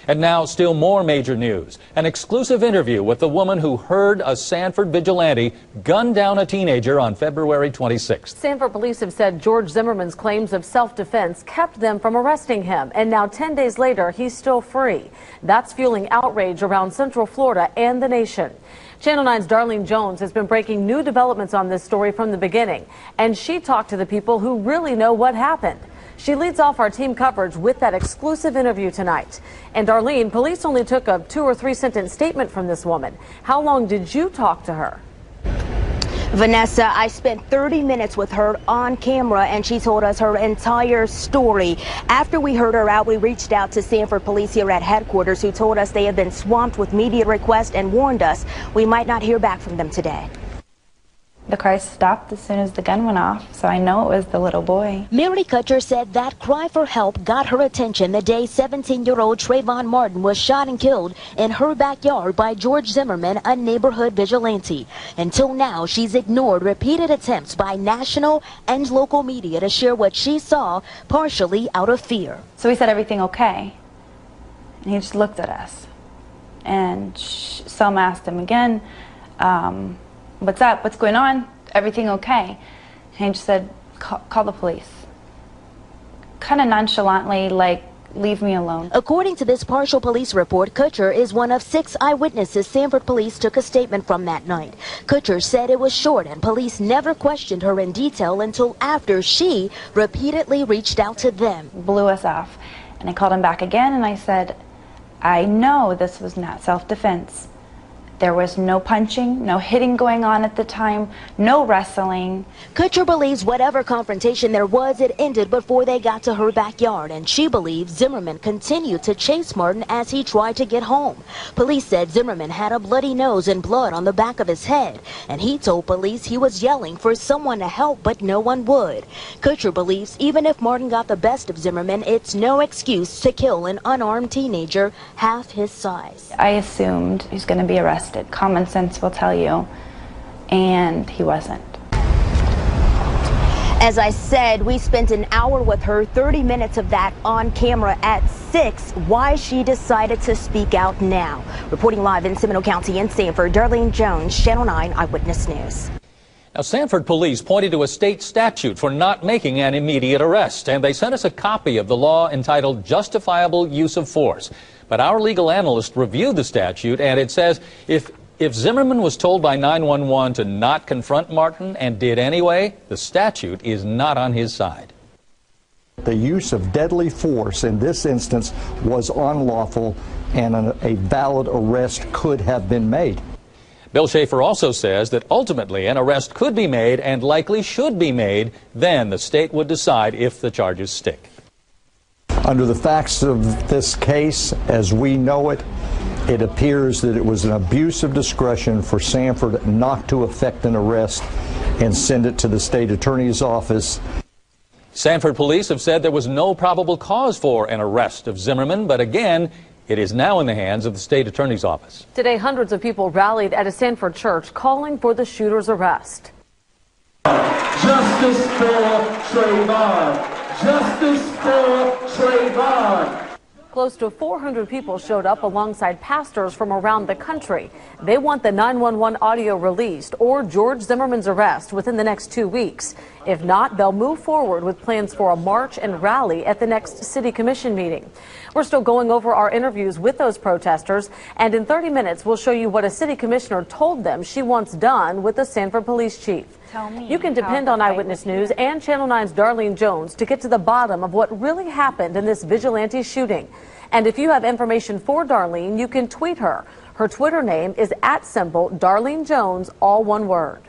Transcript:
And now, still more major news. An exclusive interview with the woman who heard a Sanford vigilante gun down a teenager on February 26th. Sanford police have said George Zimmerman's claims of self-defense kept them from arresting him. And now 10 days later, he's still free. That's fueling outrage around Central Florida and the nation. Channel 9's Darlene Jones has been breaking new developments on this story from the beginning. And she talked to the people who really know what happened. She leads off our team coverage with that exclusive interview tonight. And Darlene, police only took a 2 or 3 sentence statement from this woman. How long did you talk to her? Vanessa, I spent 30 minutes with her on camera, and she told us her entire story. After we heard her out, we reached out to Sanford police here at headquarters, who told us they have been swamped with media requests and warned us we might not hear back from them today. The cry stopped as soon as the gun went off, so I know it was the little boy. Mary Kutcher said that cry for help got her attention the day 17-year-old Trayvon Martin was shot and killed in her backyard by George Zimmerman, a neighborhood vigilante. Until now, she's ignored repeated attempts by national and local media to share what she saw, partially out of fear. So we said, "Everything okay?" And he just looked at us. And Selma asked him again, "What's up? What's going on? Everything okay?" And he just said, call the police. Kind of nonchalantly, like, leave me alone. According to this partial police report, Kutcher is one of 6 eyewitnesses Sanford police took a statement from that night. Kutcher said it was short, and police never questioned her in detail until after she repeatedly reached out to them. Blew us off. And I called him back again, and I said, "I know this was not self-defense. There was no punching, no hitting going on at the time, no wrestling." Kutcher believes whatever confrontation there was, it ended before they got to her backyard, and she believes Zimmerman continued to chase Martin as he tried to get home. Police said Zimmerman had a bloody nose and blood on the back of his head, and he told police he was yelling for someone to help, but no one would. Kutcher believes even if Martin got the best of Zimmerman, it's no excuse to kill an unarmed teenager half his size. I assumed he's going to be arrested. Common sense will tell you, and he wasn't. As I said, we spent an hour with her, 30 minutes of that on camera at 6. Why she decided to speak out now. Reporting live in Seminole County in Sanford, Darlene Jones, Channel 9 Eyewitness News. Now, Sanford police pointed to a state statute for not making an immediate arrest, and they sent us a copy of the law entitled Justifiable Use of Force. But our legal analyst reviewed the statute, and it says if Zimmerman was told by 911 to not confront Martin and did anyway, the statute is not on his side. The use of deadly force in this instance was unlawful, and a valid arrest could have been made. Bill Schaefer also says that ultimately an arrest could be made and likely should be made. Then the state would decide if the charges stick. Under the facts of this case, as we know it, it appears that it was an abuse of discretion for Sanford not to effect an arrest and send it to the state attorney's office. Sanford police have said there was no probable cause for an arrest of Zimmerman, but again, it is now in the hands of the state attorney's office. Today, hundreds of people rallied at a Sanford church calling for the shooter's arrest. Justice for Trayvon. Justice for Trayvon. Close to 400 people showed up alongside pastors from around the country. They want the 911 audio released or George Zimmerman's arrest within the next 2 weeks. If not, they'll move forward with plans for a march and rally at the next city commission meeting. We're still going over our interviews with those protesters, and in 30 minutes we'll show you what a city commissioner told them she wants done with the Sanford police chief. You can depend on Eyewitness News and Channel 9's Darlene Jones to get to the bottom of what really happened in this vigilante shooting. And if you have information for Darlene, you can tweet her. Her Twitter name is @Darlene Jones, all one word.